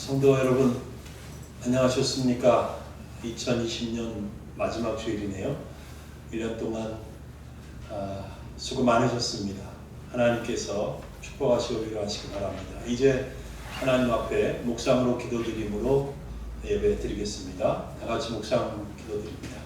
성도 여러분, 안녕하셨습니까? 2020년 마지막 주일이네요. 1년 동안 수고 많으셨습니다. 하나님께서 축복하시고 위로하시기 바랍니다. 이제 하나님 앞에 묵상으로 기도드림으로 예배 드리겠습니다. 다 같이 묵상 기도드립니다.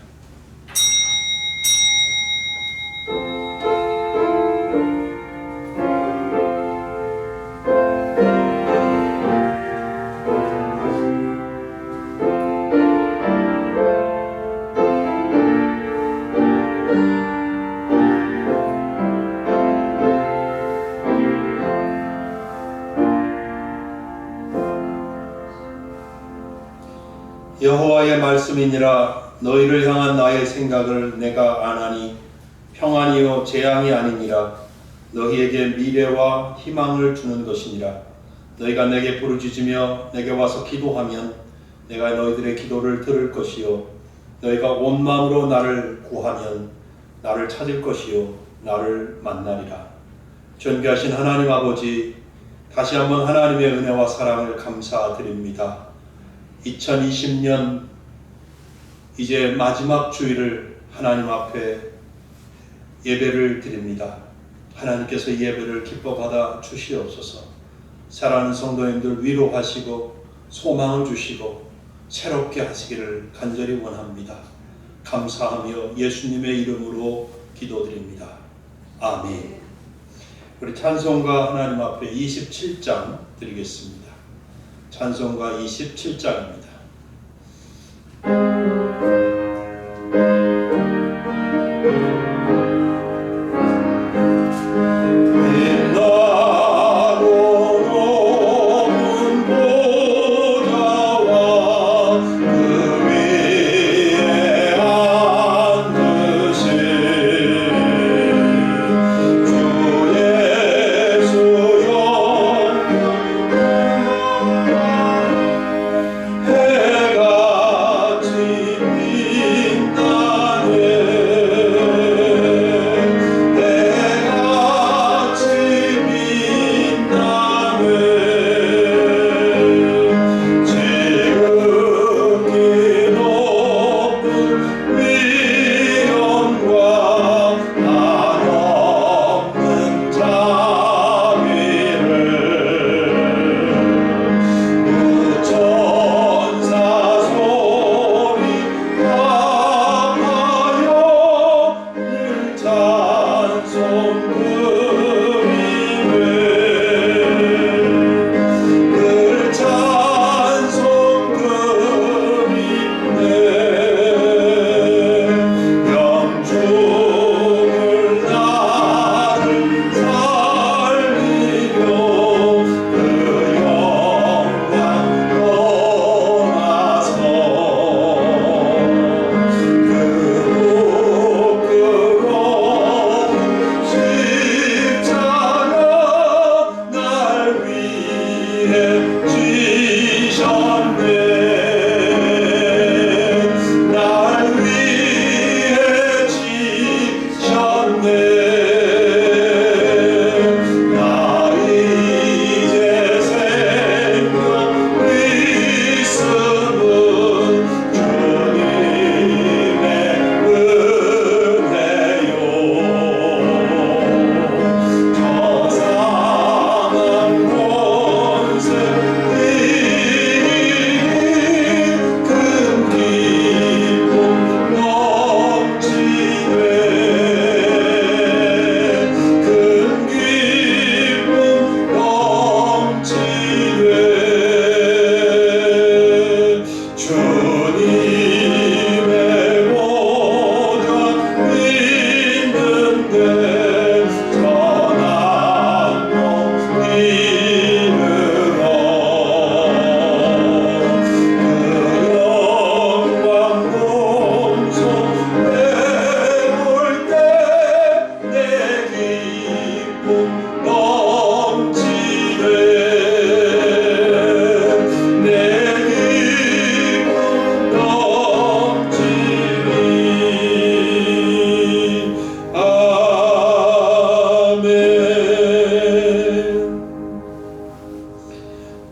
여호와의 말씀이니라. 너희를 향한 나의 생각을 내가 아나니 평안이요 재앙이 아니니라. 너희에게 미래와 희망을 주는 것이니라. 너희가 내게 부르짖으며 내게 와서 기도하면 내가 너희들의 기도를 들을 것이요 너희가 온 마음으로 나를 구하면 나를 찾을 것이요 나를 만나리라. 존귀하신 하나님 아버지, 다시 한번 하나님의 은혜와 사랑을 감사드립니다. 2020년 이제 마지막 주일을 하나님 앞에 예배를 드립니다. 하나님께서 예배를 기뻐 받아 주시옵소서. 사랑하는 성도님들 위로하시고 소망을 주시고 새롭게 하시기를 간절히 원합니다. 감사하며 예수님의 이름으로 기도드립니다. 아멘. 우리 찬송가 하나님 앞에 27장 드리겠습니다. 찬송가 27장입니다. 해같이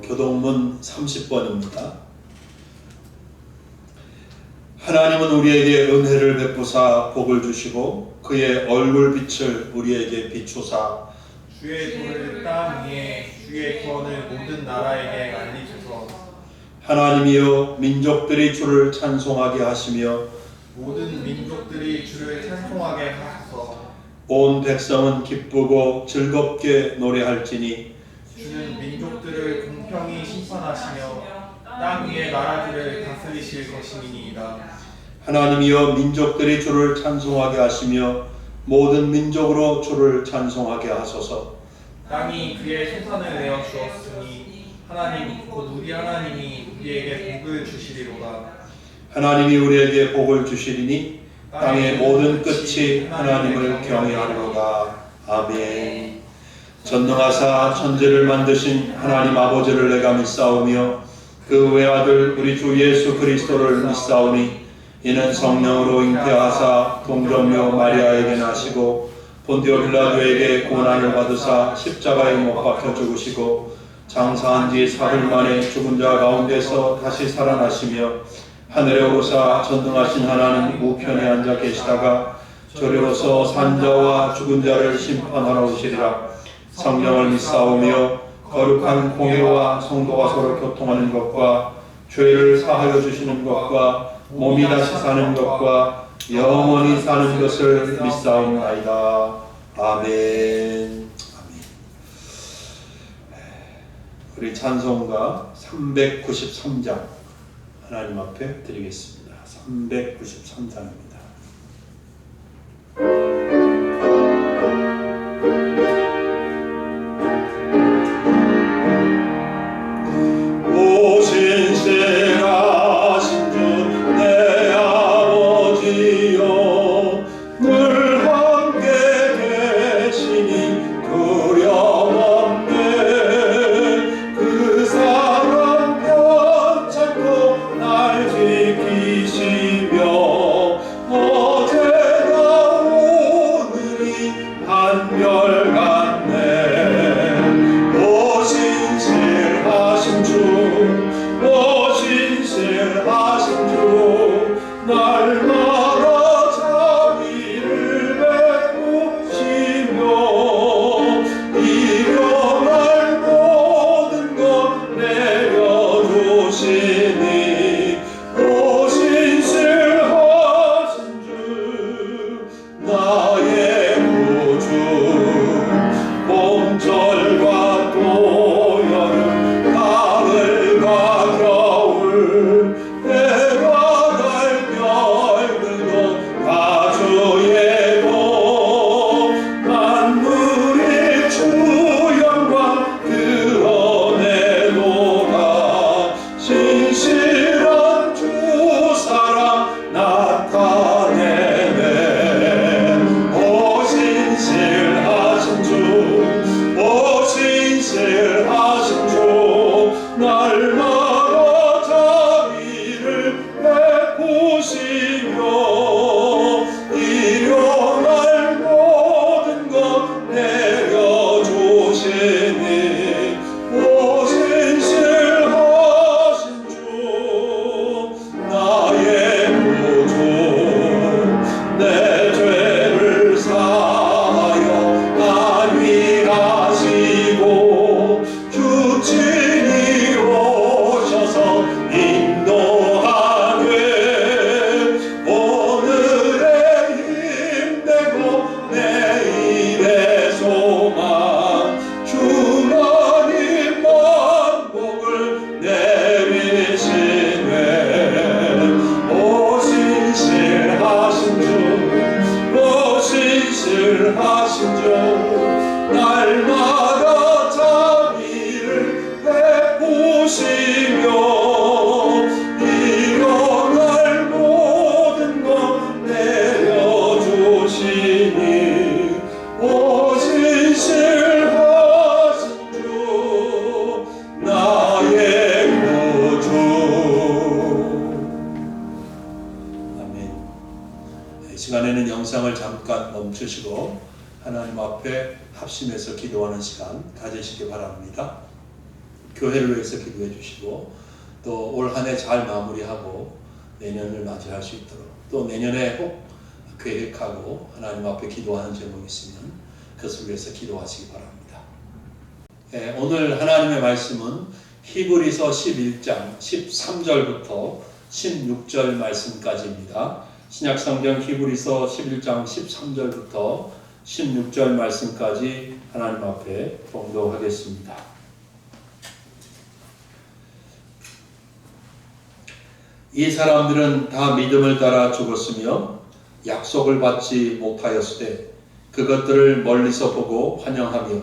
교동문 30번입니다. 하나님은 우리에게 은혜를 베푸사 복을 주시고 그의 얼굴빛을 우리에게 비추사 주의 도를 땅 위에 주의 구원을 모든 나라에게 알리소서. 하나님이여 민족들이 주를 찬송하게 하시며 모든 민족들이 주를 찬송하게 하소서. 온 백성은 기쁘고 즐겁게 노래할지니 주는 민족들을 공평히 심판하시며 땅 위의 나라들을 다스리실 것이니이다. 하나님이여 민족들이 주를 찬송하게 하시며 모든 민족으로 주를 찬송하게 하소서. 땅이 그의 소산을 내어 주었으니 하나님 곧 우리 하나님이 우리에게 복을 주시리로다. 하나님이 우리에게 복을 주시리니 땅의 모든 끝이 하나님을 경외하리로다. 아멘. 전능하사 천지를 만드신 하나님 아버지를 내가 믿사오며 그 외아들 우리 주 예수 그리스도를 믿사오니 이는 성령으로 잉태하사 동정녀 마리아에게 나시고 본디오 빌라도에게 고난을 받으사 십자가에 못 박혀 죽으시고 장사한 지 사흘 만에 죽은 자 가운데서 다시 살아나시며 하늘에 오르사 전능하신 하나님 우편에 앉아 계시다가 저리로서 산자와 죽은 자를 심판하러 오시리라. 성령을 믿사오며 거룩한 공회와 성도가 서로 교통하는 것과 죄를 사하여 주시는 것과 몸이 다시 사는 것과 영원히 사는 것을 믿사옵나이다. 아멘. 우리 찬송가 393장 하나님 앞에 드리겠습니다. 393장입니다. 멈추시고 하나님 앞에 합심해서 기도하는 시간 가지시기 바랍니다. 교회를 위해서 기도해 주시고 또 올 한 해 잘 마무리하고 내년을 맞이할 수 있도록 또 내년에 꼭 계획하고 하나님 앞에 기도하는 제목이 있으면 그것을 위해서 기도하시기 바랍니다. 오늘 하나님의 말씀은 히브리서 11장 13절부터 16절 말씀까지입니다. 신약성경 히브리서 11장 13절부터 16절 말씀까지 하나님 앞에 봉독하겠습니다. 이 사람들은 다 믿음을 따라 죽었으며 약속을 받지 못하였으되 그것들을 멀리서 보고 환영하며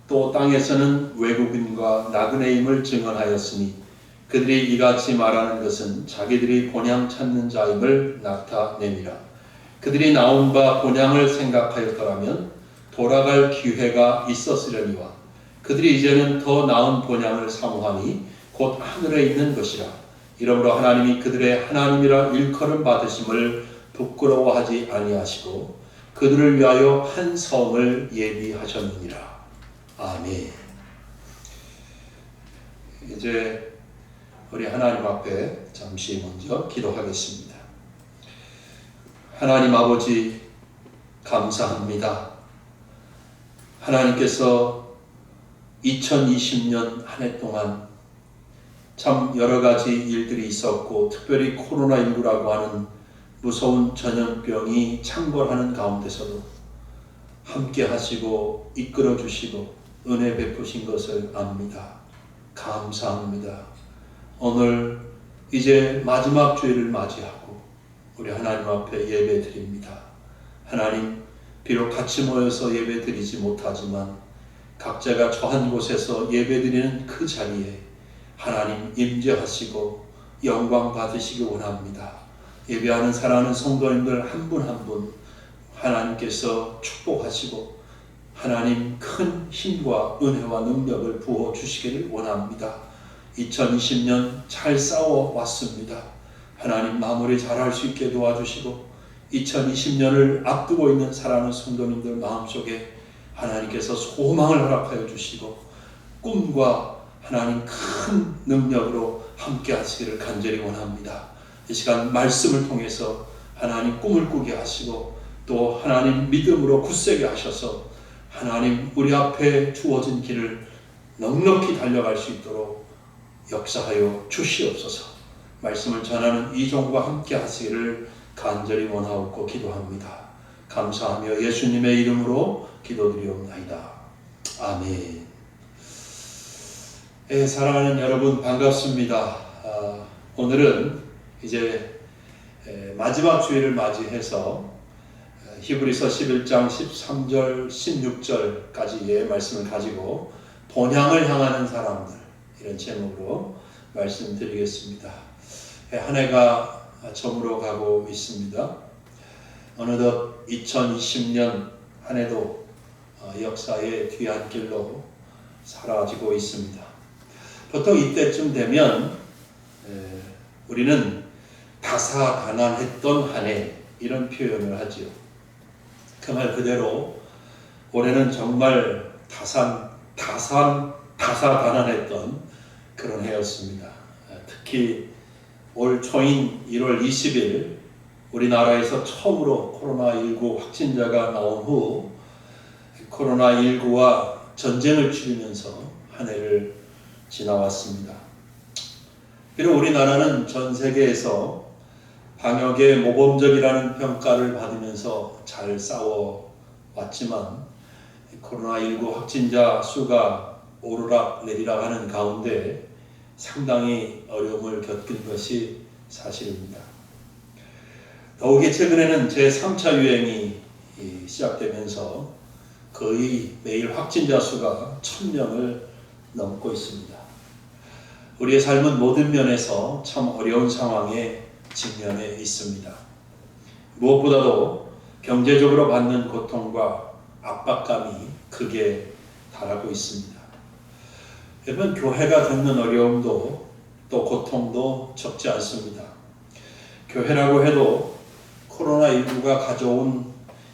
또 땅에서는 외국인과 나그네임을 증언하였으니 그들이 이같이 말하는 것은 자기들이 본향 찾는 자임을 나타내니라. 그들이 나온 바 본향을 생각하였더라면 돌아갈 기회가 있었으려니와 그들이 이제는 더 나은 본향을 사모하니 곧 하늘에 있는 것이라. 이러므로 하나님이 그들의 하나님이라 일컬음 받으심을 부끄러워하지 아니하시고 그들을 위하여 한 성을 예비하셨느니라. 아멘. 이제 우리 하나님 앞에 잠시 먼저 기도하겠습니다. 하나님 아버지 감사합니다. 하나님께서 2020년 한 해 동안 참 여러 가지 일들이 있었고 특별히 코로나19라고 하는 무서운 전염병이 창궐하는 가운데서도 함께 하시고 이끌어 주시고 은혜 베푸신 것을 압니다. 감사합니다. 오늘 이제 마지막 주일을 맞이하고 우리 하나님 앞에 예배 드립니다. 하나님 비록 같이 모여서 예배 드리지 못하지만 각자가 처한 곳에서 예배 드리는 그 자리에 하나님 임재하시고 영광 받으시기 원합니다. 예배하는 사랑하는 성도님들 한 분 한 분 하나님께서 축복하시고 하나님 큰 힘과 은혜와 능력을 부어 주시기를 원합니다. 2020년 잘 싸워왔습니다. 하나님 마무리 잘할 수 있게 도와주시고 2020년을 앞두고 있는 사랑하는 성도님들 마음속에 하나님께서 소망을 허락하여 주시고 꿈과 하나님 큰 능력으로 함께 하시기를 간절히 원합니다. 이 시간 말씀을 통해서 하나님 꿈을 꾸게 하시고 또 하나님 믿음으로 굳세게 하셔서 하나님 우리 앞에 주어진 길을 넉넉히 달려갈 수 있도록 역사하여 주시옵소서. 말씀을 전하는 이종과 함께 하시기를 간절히 원하옵고 기도합니다. 감사하며 예수님의 이름으로 기도드리옵나이다. 아멘. 사랑하는 여러분 반갑습니다. 오늘은 이제 마지막 주일을 맞이해서 히브리서 11장 13절 16절까지의 말씀을 가지고 본향을 향하는 사람들 이런 제목으로 말씀드리겠습니다. 한 해가 저물어 가고 있습니다. 어느덧 2020년 한 해도 역사의 뒤안길로 사라지고 있습니다. 보통 이때쯤 되면 우리는 다사다난했던 한 해 이런 표현을 하지요. 그 말 그대로 올해는 정말 다사다난했던 그런 해였습니다. 특히 올 초인 1월 20일 우리나라에서 처음으로 코로나19 확진자가 나온 후 코로나19와 전쟁을 치르면서 한 해를 지나왔습니다. 비록 우리나라는 전 세계에서 방역에 모범적이라는 평가를 받으면서 잘 싸워왔지만 코로나19 확진자 수가 오르락 내리락 하는 가운데 상당히 어려움을 겪은 것이 사실입니다. 더욱이 최근에는 제3차 유행이 시작되면서 거의 매일 확진자 수가 1000명을 넘고 있습니다. 우리의 삶은 모든 면에서 참 어려운 상황에 직면해 있습니다. 무엇보다도 경제적으로 받는 고통과 압박감이 크게 달하고 있습니다. 여러분, 교회가 겪는 어려움도 또 고통도 적지 않습니다. 교회라고 해도 코로나19가 가져온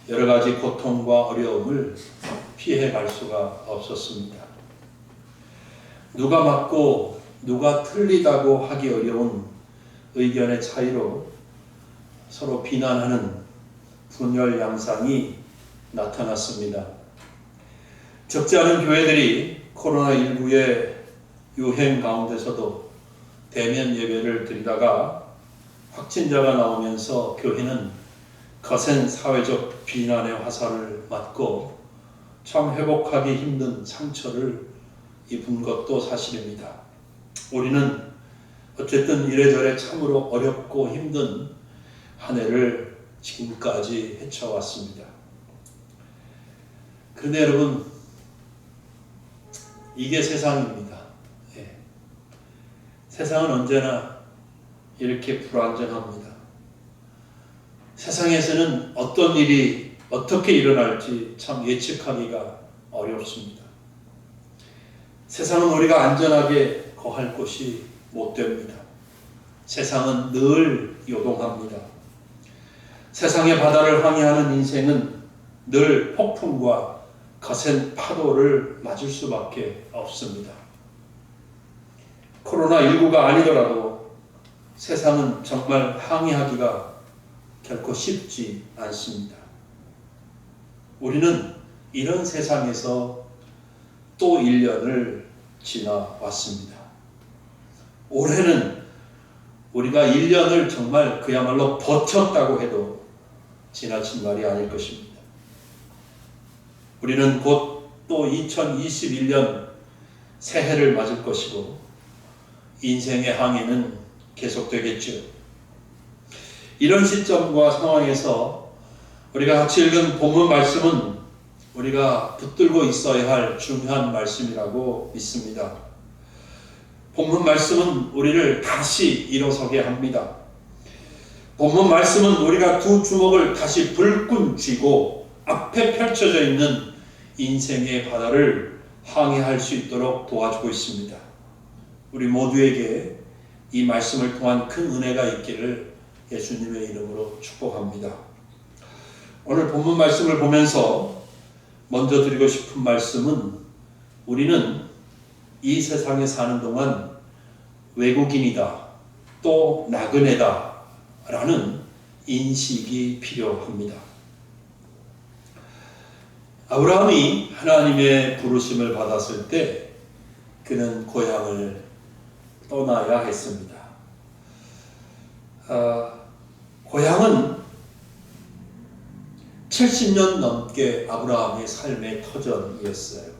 여러 가지 고통과 어려움을 피해 갈 수가 없었습니다. 누가 맞고 누가 틀리다고 하기 어려운 의견의 차이로 서로 비난하는 분열 양상이 나타났습니다. 적지 않은 교회들이 코로나19의 유행 가운데서도 대면 예배를 드리다가 확진자가 나오면서 교회는 거센 사회적 비난의 화살을 맞고 참 회복하기 힘든 상처를 입은 것도 사실입니다. 우리는 어쨌든 이래저래 참으로 어렵고 힘든 한 해를 지금까지 헤쳐왔습니다. 그런데 여러분, 이게 세상입니다. 예. 세상은 언제나 이렇게 불안정합니다. 세상에서는 어떤 일이 어떻게 일어날지 참 예측하기가 어렵습니다. 세상은 우리가 안전하게 거할 곳이 못 됩니다. 세상은 늘 요동합니다. 세상의 바다를 항해하는 인생은 늘 폭풍과 거센 파도를 맞을 수밖에 없습니다. 코로나19가 아니더라도 세상은 정말 항해하기가 결코 쉽지 않습니다. 우리는 이런 세상에서 또 1년을 지나왔습니다. 올해는 우리가 1년을 정말 그야말로 버텼다고 해도 지나친 말이 아닐 것입니다. 우리는 곧 또 2021년 새해를 맞을 것이고 인생의 항해는 계속되겠죠. 이런 시점과 상황에서 우리가 같이 읽은 본문 말씀은 우리가 붙들고 있어야 할 중요한 말씀이라고 믿습니다. 본문 말씀은 우리를 다시 일어서게 합니다. 본문 말씀은 우리가 두 주먹을 다시 불끈 쥐고 앞에 펼쳐져 있는 인생의 바다를 항해할 수 있도록 도와주고 있습니다. 우리 모두에게 이 말씀을 통한 큰 은혜가 있기를 예수님의 이름으로 축복합니다. 오늘 본문 말씀을 보면서 먼저 드리고 싶은 말씀은 우리는 이 세상에 사는 동안 외국인이다, 또 나그네다 라는 인식이 필요합니다. 아브라함이 하나님의 부르심을 받았을 때 그는 고향을 떠나야 했습니다. 고향은 70년 넘게 아브라함의 삶의 터전이었어요.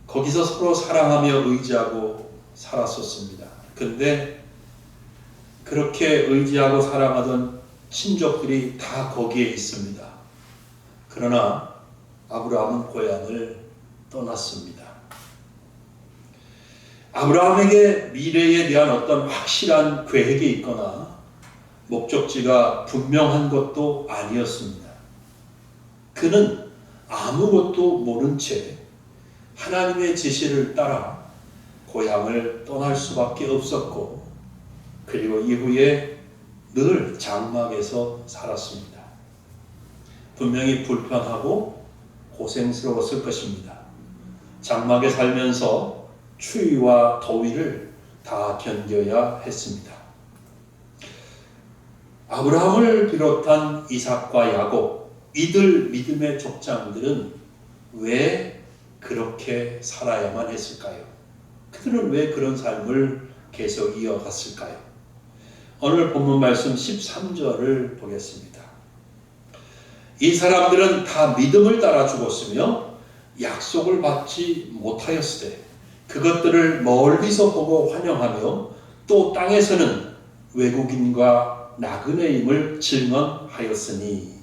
거기서 서로 사랑하며 의지하고 살았었습니다. 근데 그렇게 의지하고 사랑하던 친족들이 다 거기에 있습니다. 그러나 아브라함은 고향을 떠났습니다. 아브라함에게 미래에 대한 어떤 확실한 계획이 있거나 목적지가 분명한 것도 아니었습니다. 그는 아무것도 모른 채 하나님의 지시를 따라 고향을 떠날 수밖에 없었고, 그리고 이후에 늘 장막에서 살았습니다. 분명히 불편하고 고생스러웠을 것입니다. 장막에 살면서 추위와 더위를 다 견뎌야 했습니다. 아브라함을 비롯한 이삭과 야곱, 이들 믿음의 족장들은 왜 그렇게 살아야만 했을까요? 그들은 왜 그런 삶을 계속 이어갔을까요? 오늘 본문 말씀 13절을 보겠습니다. 이 사람들은 다 믿음을 따라 죽었으며 약속을 받지 못하였을 때 그것들을 멀리서 보고 환영하며 또 땅에서는 외국인과 나그네임을 증언하였으니,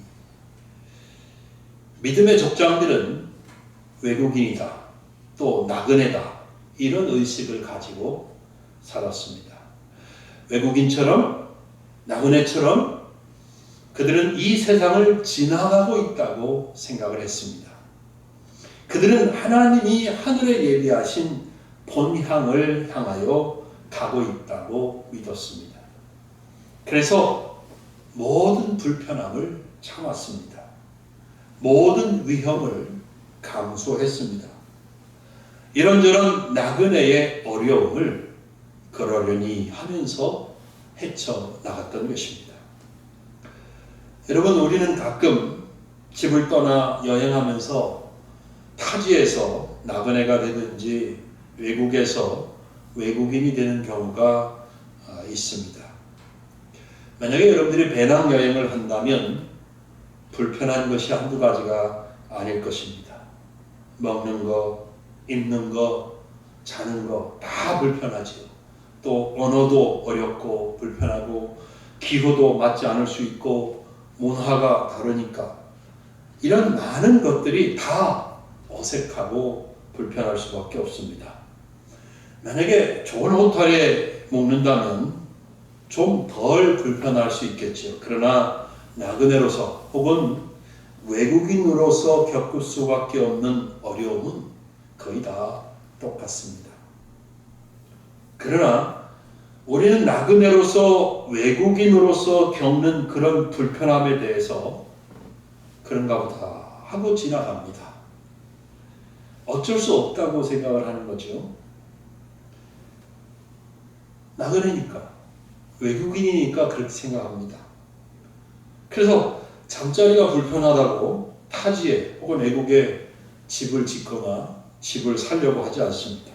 믿음의 족장들은 외국인이다, 또 나그네다, 이런 의식을 가지고 살았습니다. 외국인처럼, 나그네처럼 그들은 이 세상을 지나가고 있다고 생각을 했습니다. 그들은 하나님이 하늘에 예비하신 본향을 향하여 가고 있다고 믿었습니다. 그래서 모든 불편함을 참았습니다. 모든 위험을 감수했습니다. 이런저런 나그네의 어려움을 그러려니 하면서 헤쳐나갔던 것입니다. 여러분, 우리는 가끔 집을 떠나 여행하면서 타지에서 나그네가 되든지 외국에서 외국인이 되는 경우가 있습니다. 만약에 여러분들이 배낭여행을 한다면 불편한 것이 한두 가지가 아닐 것입니다. 먹는 거, 입는 거, 자는 거 다 불편하지요. 또 언어도 어렵고 불편하고 기후도 맞지 않을 수 있고 문화가 다르니까 이런 많은 것들이 다 어색하고 불편할 수밖에 없습니다. 만약에 좋은 호텔에 묵는다면 좀 덜 불편할 수 있겠죠. 그러나 나그네로서 혹은 외국인으로서 겪을 수밖에 없는 어려움은 거의 다 똑같습니다. 그러나 우리는 나그네로서 외국인으로서 겪는 그런 불편함에 대해서 그런가 보다 하고 지나갑니다. 어쩔 수 없다고 생각을 하는 거죠. 나그네니까, 외국인이니까 그렇게 생각합니다. 그래서 잠자리가 불편하다고 타지에 혹은 외국에 집을 짓거나 집을 살려고 하지 않습니다.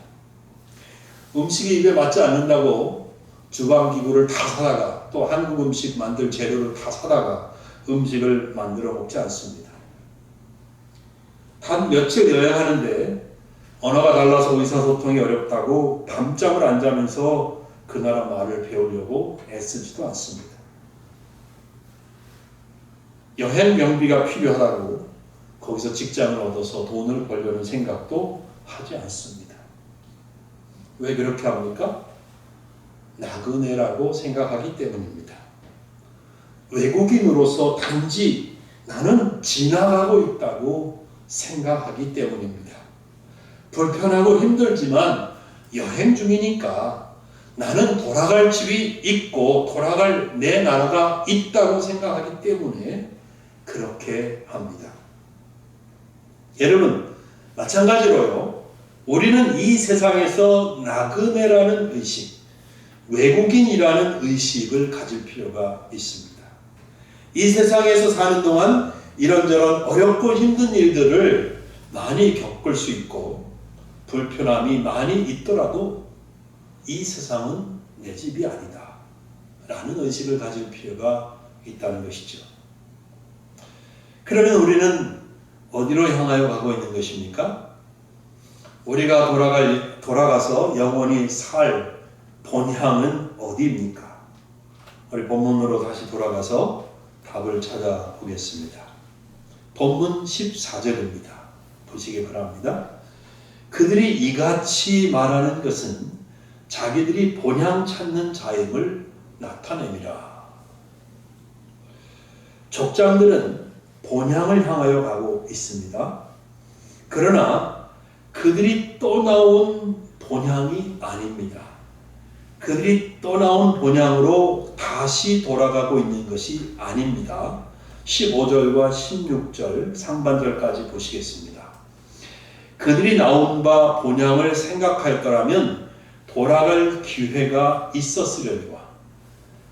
음식이 입에 맞지 않는다고 주방기구를 다 사다가 또 한국 음식 만들 재료를 다 사다가 음식을 만들어 먹지 않습니다. 단 며칠 여행하는데 언어가 달라서 의사소통이 어렵다고 밤잠을 안 자면서 그 나라 말을 배우려고 애쓰지도 않습니다. 여행 경비가 필요하다고 거기서 직장을 얻어서 돈을 벌려는 생각도 하지 않습니다. 왜 그렇게 합니까? 나그네라고 생각하기 때문입니다. 외국인으로서 단지 나는 지나가고 있다고 생각하기 때문입니다. 불편하고 힘들지만 여행 중이니까 나는 돌아갈 집이 있고 돌아갈 내 나라가 있다고 생각하기 때문에 그렇게 합니다. 여러분, 마찬가지로요. 우리는 이 세상에서 나그네라는 의식, 외국인이라는 의식을 가질 필요가 있습니다. 이 세상에서 사는 동안 이런저런 어렵고 힘든 일들을 많이 겪을 수 있고 불편함이 많이 있더라도 이 세상은 내 집이 아니다 라는 의식을 가질 필요가 있다는 것이죠. 그러면 우리는 어디로 향하여 가고 있는 것입니까? 우리가 돌아가서 영원히 살 본향은 어디입니까? 우리 본문으로 다시 돌아가서 답을 찾아보겠습니다. 본문 14절입니다. 보시기 바랍니다. 그들이 이같이 말하는 것은 자기들이 본향 찾는 자임을 나타냅니다. 족장들은 본향을 향하여 가고 있습니다. 그러나 그들이 떠나온 본향이 아닙니다. 그들이 떠나온 본향으로 다시 돌아가고 있는 것이 아닙니다. 15절과 16절 상반절까지 보시겠습니다. 그들이 나온 바 본향을 생각할 돌아갈 기회가 있었으려니와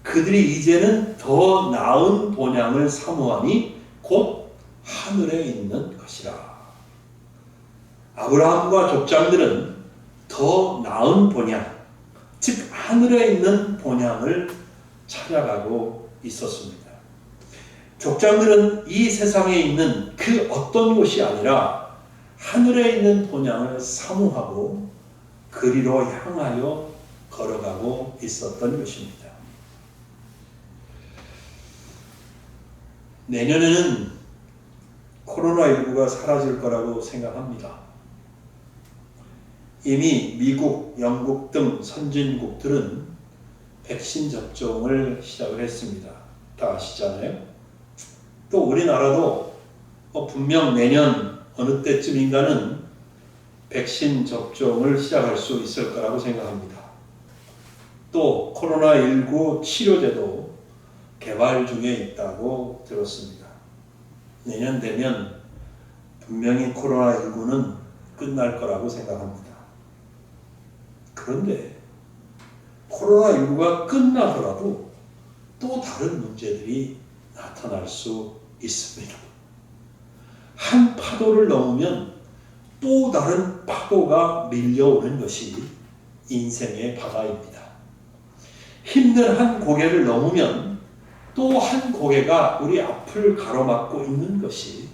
그들이 이제는 더 나은 본향을 사모하니 곧 하늘에 있는 것이라. 아브라함과 족장들은 더 나은 본향, 즉 하늘에 있는 본향을 찾아가고 있었습니다. 족장들은 이 세상에 있는 그 어떤 곳이 아니라 하늘에 있는 본향을 사모하고 그리로 향하여 걸어가고 있었던 것입니다. 내년에는 코로나19가 사라질 거라고 생각합니다. 이미 미국, 영국 등 선진국들은 백신 접종을 시작을 했습니다. 다 아시잖아요. 또 우리나라도 분명 내년 어느 때쯤인가는 백신 접종을 시작할 수 있을 거라고 생각합니다. 또 코로나19 치료제도 개발 중에 있다고 들었습니다. 내년 되면 분명히 코로나19는 끝날 거라고 생각합니다. 그런데 코로나19가 끝나더라도 또 다른 문제들이 나타날 수 있습니다. 한 파도를 넘으면 또 다른 파도가 밀려오는 것이 인생의 바다입니다. 힘든 한 고개를 넘으면 또 한 고개가 우리 앞을 가로막고 있는 것이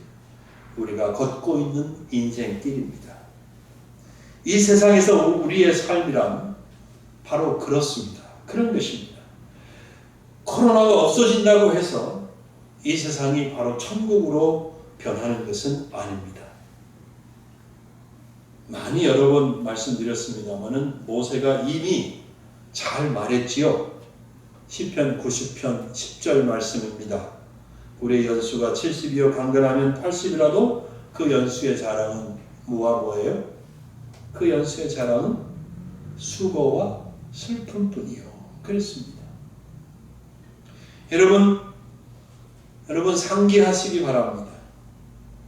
우리가 걷고 있는 인생길입니다. 이 세상에서 우리의 삶이란 바로 그렇습니다. 그런 것입니다. 코로나가 없어진다고 해서 이 세상이 바로 천국으로 변하는 것은 아닙니다. 많이 여러 번 말씀드렸습니다마는 모세가 이미 잘 말했지요. 시편 90편 10절 말씀입니다. 우리의 연수가 70이요 강건하면 80이라도 그 연수의 자랑은 뭐와 뭐예요? 그 연수의 자랑은 수고와 슬픔뿐이요. 그랬습니다. 여러분 상기하시기 바랍니다.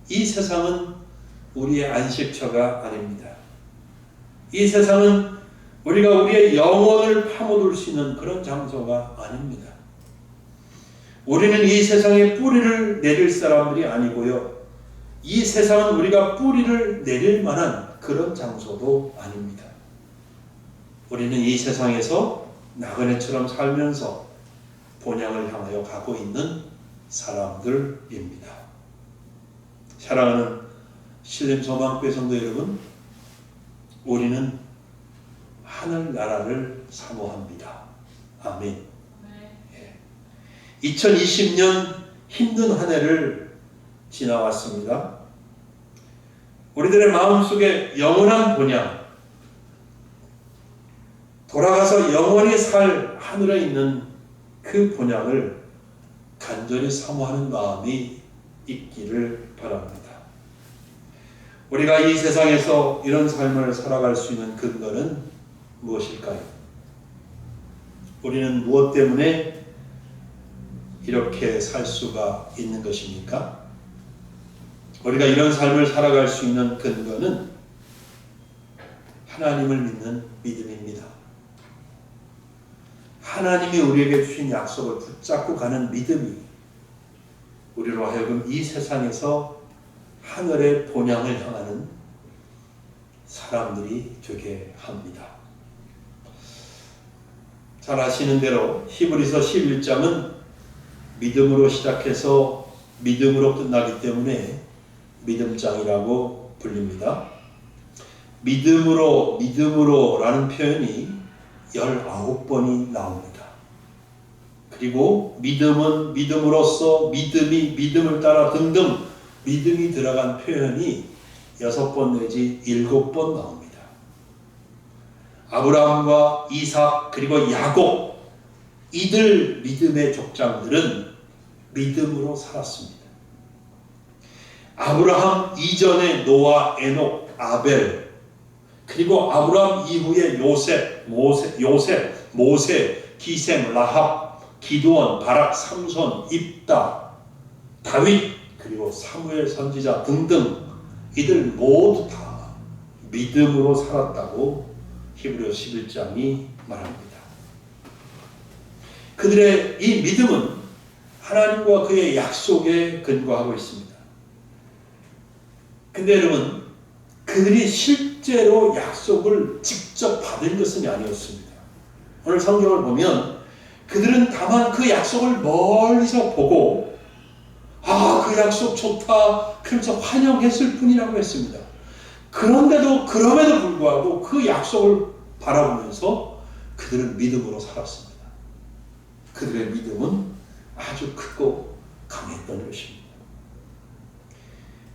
이 세상은 우리의 안식처가 아닙니다. 이 세상은 우리가 우리의 영혼을 파묻을 수 있는 그런 장소가 아닙니다. 우리는 이 세상에 뿌리를 내릴 사람들이 아니고요. 이 세상은 우리가 뿌리를 내릴 만한 그런 장소도 아닙니다. 우리는 이 세상에서 나그네처럼 살면서 본향을 향하여 가고 있는 사람들입니다. 사랑하는 신림소망교회 성도 여러분, 우리는 하늘나라를 사모합니다. 아멘. 2020년 힘든 한 해를 지나왔습니다. 우리들의 마음속에 영원한 본향, 돌아가서 영원히 살 하늘에 있는 그 본향을 간절히 사모하는 마음이 있기를 바랍니다. 우리가 이 세상에서 이런 삶을 살아갈 수 있는 근거는 무엇일까요? 우리는 무엇 때문에 이렇게 살 수가 있는 것입니까? 우리가 이런 삶을 살아갈 수 있는 근거는 하나님을 믿는 믿음입니다. 하나님이 우리에게 주신 약속을 붙잡고 가는 믿음이 우리로 하여금 이 세상에서 하늘의 본향을 향하는 사람들이 되게 합니다. 잘 아시는 대로 히브리서 11장은 믿음으로 시작해서 믿음으로 끝나기 때문에 믿음장이라고 불립니다. 믿음으로 라는 표현이 19번이 나옵니다. 그리고 믿음은 믿음으로써 믿음이 믿음을 따라 등등 믿음이 들어간 표현이 6번 내지 7번 나옵니다. 아브라함과 이삭 그리고 야곱 이들 믿음의 족장들은 믿음으로 살았습니다. 아브라함 이전에 노아, 에녹, 아벨 그리고 아브라함 이후에 요셉, 모세, 기셈, 라합, 기드온, 바락, 삼손, 입다, 다윗 그리고 사무엘 선지자 등등 이들 모두 다 믿음으로 살았다고 히브리서 11장이 말합니다. 그들의 이 믿음은 하나님과 그의 약속에 근거하고 있습니다. 근데 여러분, 그들이 실제로 약속을 직접 받은 것은 아니었습니다. 오늘 성경을 보면 그들은 다만 그 약속을 멀리서 보고 그 약속 좋다 그러면서 환영했을 뿐이라고 했습니다. 그럼에도 불구하고 그 약속을 바라보면서 그들은 믿음으로 살았습니다. 그들의 믿음은 아주 크고 강했던 것입니다.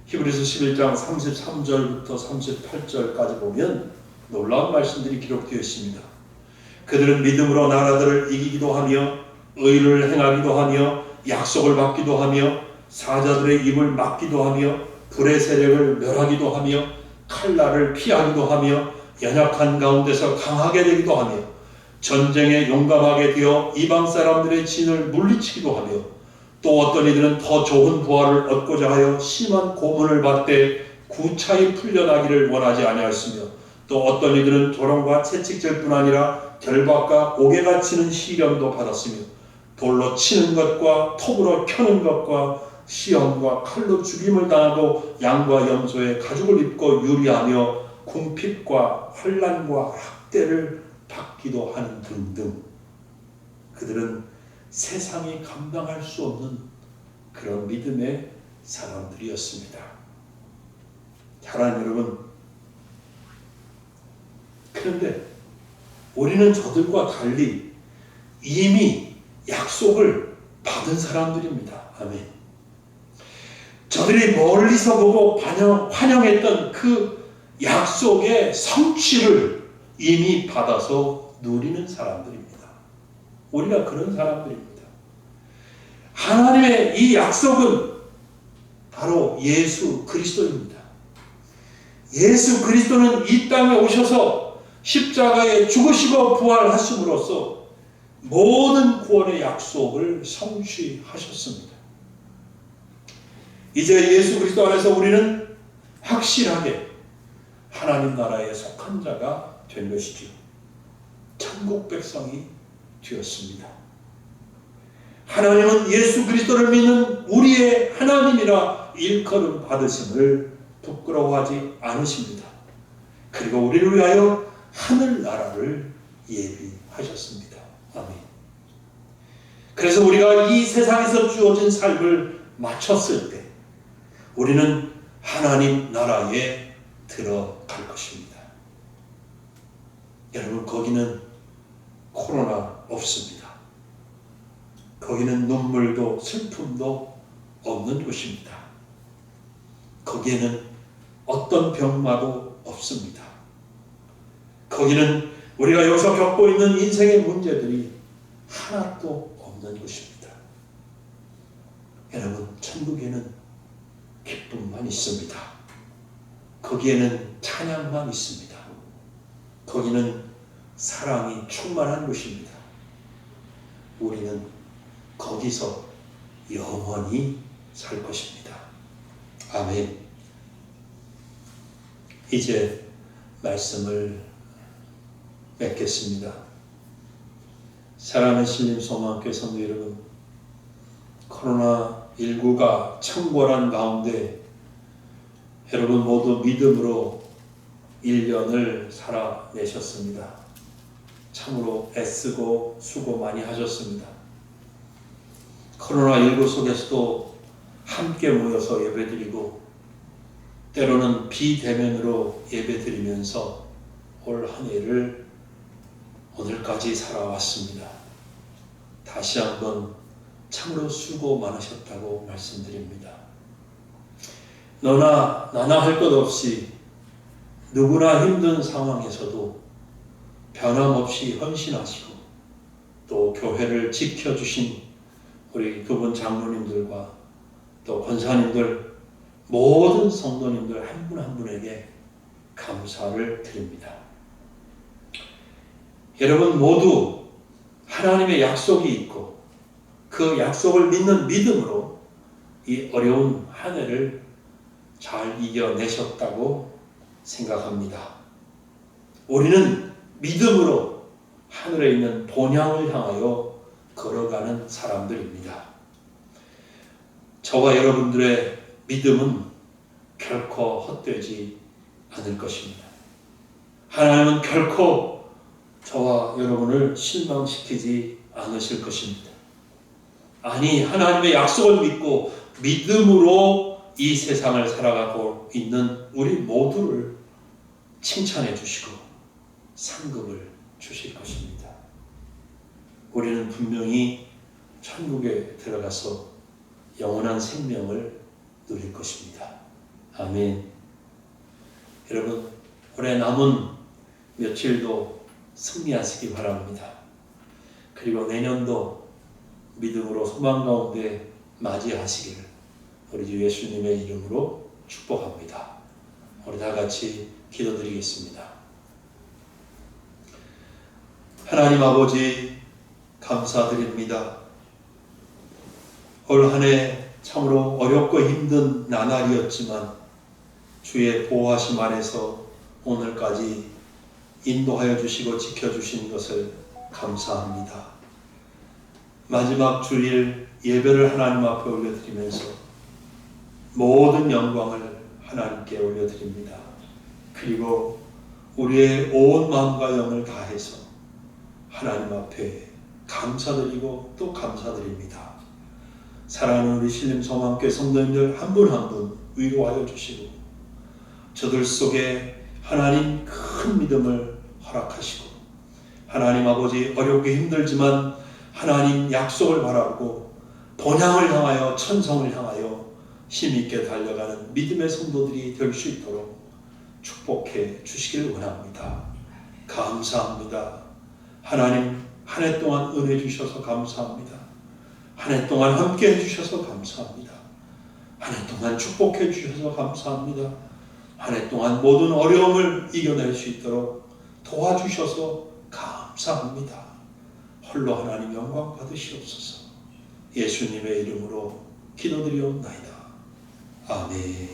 히브리서 11장 33절부터 38절까지 보면 놀라운 말씀들이 기록되어 있습니다. 그들은 믿음으로 나라들을 이기기도 하며 의를 행하기도 하며 약속을 받기도 하며 사자들의 입을 막기도 하며 불의 세력을 멸하기도 하며 칼날을 피하기도 하며 연약한 가운데서 강하게 되기도 하며 전쟁에 용감하게 되어 이방 사람들의 진을 물리치기도 하며 또 어떤 이들은 더 좋은 부활을 얻고자 하여 심한 고문을 받되 구차히 풀려나기를 원하지 아니하였으며 또 어떤 이들은 조롱과 채찍질뿐 아니라 결박과 옥에 갇히는 시련도 받았으며 돌로 치는 것과 톱으로 켜는 것과 시험과 칼로 죽임을 당하고 양과 염소의 가죽을 입고 유리하며 궁핍과 환난과 학대를 받기도 하는 등등. 그들은 세상이 감당할 수 없는 그런 믿음의 사람들이었습니다. 사랑하는 여러분, 그런데 우리는 저들과 달리 이미 약속을 받은 사람들입니다. 아멘. 저들이 멀리서 보고 환영했던 그 약속의 성취를 이미 받아서 누리는 사람들입니다. 우리가 그런 사람들입니다. 하나님의 이 약속은 바로 예수 그리스도입니다. 예수 그리스도는 이 땅에 오셔서 십자가에 죽으시고 부활하심으로써 모든 구원의 약속을 성취하셨습니다. 이제 예수 그리스도 안에서 우리는 확실하게 하나님 나라에 속한 자가 된 것이죠. 천국 백성이 되었습니다. 하나님은 예수 그리스도를 믿는 우리의 하나님이라 일컬음 받으심을 부끄러워하지 않으십니다. 그리고 우리를 위하여 하늘나라를 예비하셨습니다. 아멘. 그래서 우리가 이 세상에서 주어진 삶을 마쳤을 때 우리는 하나님 나라에 들어갈 것입니다. 여러분, 거기는 코로나 없습니다. 거기는 눈물도 슬픔도 없는 곳입니다. 거기에는 어떤 병마도 없습니다. 거기는 우리가 여기서 겪고 있는 인생의 문제들이 하나도 없는 곳입니다. 여러분, 천국에는 기쁨만 있습니다. 거기에는 찬양만 있습니다. 거기는 사랑이 충만한 곳입니다. 우리는 거기서 영원히 살 것입니다. 아멘. 이제 말씀을 맺겠습니다. 사랑하는 신림소망교회 성도 여러분, 코로나19가 창궐한 가운데 여러분 모두 믿음으로 1년을 살아내셨습니다. 참으로 애쓰고 수고 많이 하셨습니다. 코로나19 속에서도 함께 모여서 예배드리고 때로는 비대면으로 예배드리면서 올 한 해를 오늘까지 살아왔습니다. 다시 한번 참으로 수고 많으셨다고 말씀드립니다. 너나 나나 할 것 없이 누구나 힘든 상황에서도 변함없이 헌신하시고 또 교회를 지켜주신 우리 두 분 장로님들과 또 권사님들 모든 성도님들 한 분 한 분에게 감사를 드립니다. 여러분 모두 하나님의 약속이 있고 그 약속을 믿는 믿음으로 이 어려운 한 해를 잘 이겨내셨다고 생각합니다. 우리는 믿음으로 하늘에 있는 본향을 향하여 걸어가는 사람들입니다. 저와 여러분들의 믿음은 결코 헛되지 않을 것입니다. 하나님은 결코 저와 여러분을 실망시키지 않으실 것입니다. 아니, 하나님의 약속을 믿고 믿음으로 이 세상을 살아가고 있는 우리 모두를 칭찬해 주시고 상급을 주실 것입니다. 우리는 분명히 천국에 들어가서 영원한 생명을 누릴 것입니다. 아멘. 여러분, 올해 남은 며칠도 승리하시기 바랍니다. 그리고 내년도 믿음으로 소망 가운데 맞이하시기를 우리 주 예수님의 이름으로 축복합니다. 우리 다 같이 기도드리겠습니다. 하나님 아버지, 감사드립니다. 올 한 해 참으로 어렵고 힘든 나날이었지만 주의 보호하심 아래서 오늘까지 인도하여 주시고 지켜주신 것을 감사합니다. 마지막 주일 예배를 하나님 앞에 올려드리면서 모든 영광을 하나님께 올려드립니다. 그리고 우리의 온 마음과 영을 다해서 하나님 앞에 감사드리고 또 감사드립니다. 사랑하는 우리 신림성함교회 성도님들 한 분 한 분 위로하여 주시고 저들 속에 하나님 큰 믿음을 허락하시고 하나님 아버지 어렵게 힘들지만 하나님 약속을 바라고 본향을 향하여 천성을 향하여 힘있게 달려가는 믿음의 성도들이 될 수 있도록 축복해 주시길 원합니다. 감사합니다. 하나님 한 해 동안 은혜 주셔서 감사합니다. 한 해 동안 함께 해주셔서 감사합니다. 한 해 동안 축복해 주셔서 감사합니다. 한 해 동안 모든 어려움을 이겨낼 수 있도록 도와주셔서 감사합니다. 홀로 하나님 영광 받으시옵소서. 예수님의 이름으로 기도드리옵나이다. 아멘.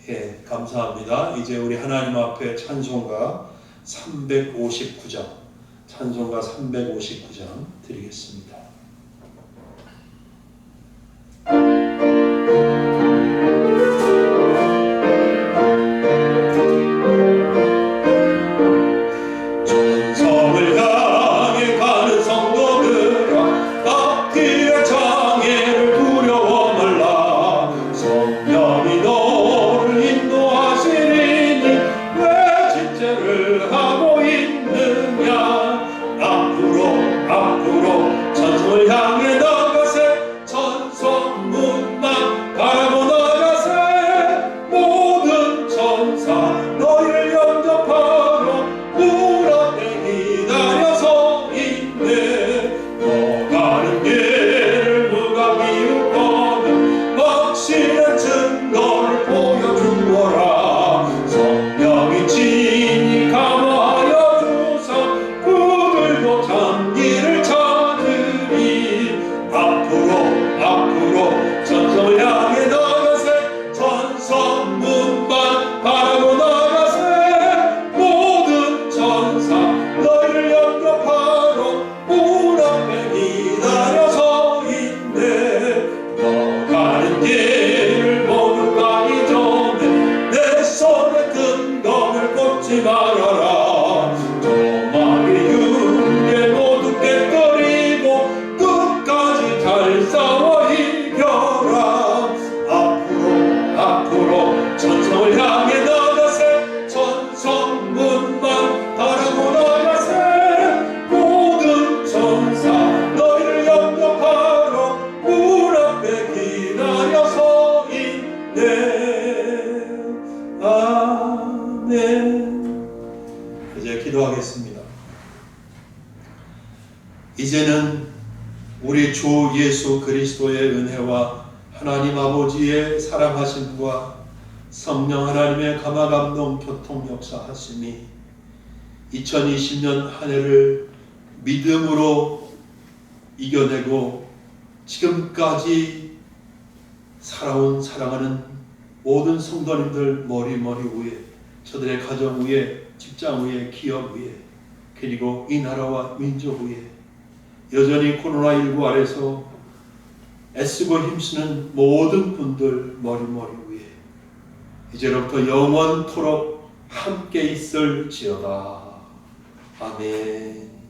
예, 감사합니다. 이제 우리 하나님 앞에 찬송가 359장, 찬송가 359장 드리겠습니다. 천성을 향해 가는 성도들아, 앞뒤의 장애를 두려워 말라. 성령이 너를 인도하시리니 왜 지체를 하고 있느냐. 앞으로 천성을 향해 나가세. 천성문만 바라보 나가세. 모든 천사 너희를 영접하러 문 앞에 기다려서 있네. 너 가는 길을 누가 비웃거든 확실한 증거를 보여주어라. 성령이 친히 감화하여 주사 그들도 참기를 찾으리. 앞으로 천성을 향해 나가세. 천성문만 바라보 나가세. 모든 천사 너희를 영접하러 문 앞에 기다려서 있네. 너 가는 길을 모두 가기 전에 내 손에 든 검을 꽂지 말아라. 조막이 윤게 모두 깨뜨리고 끝까지 잘 싸워 이겨라. 앞으로 천성을 향해 나가세. 천성문만 바라보 나가세. 모든 천사 너희를 영접하러 문 앞에 기다려서 있네. 아멘. 이제 기도하겠습니다. 이제는 우리 주 예수 그리스도의 은혜와 하나님 아버지의 사랑하심과 성령 하나님의 감화감동 교통 역사하심이 2020년 한 해를 믿음으로 이겨내고 지금까지 살아온 사랑하는 모든 성도님들 머리 위에, 저들의 가정 위에, 직장 위에, 기업 위에, 그리고 이 나라와 민족 위에 여전히 코로나19 아래서 애쓰고 힘쓰는 모든 분들 머리 위에 이제로부터 영원토록 함께 있을지어다. 아멘.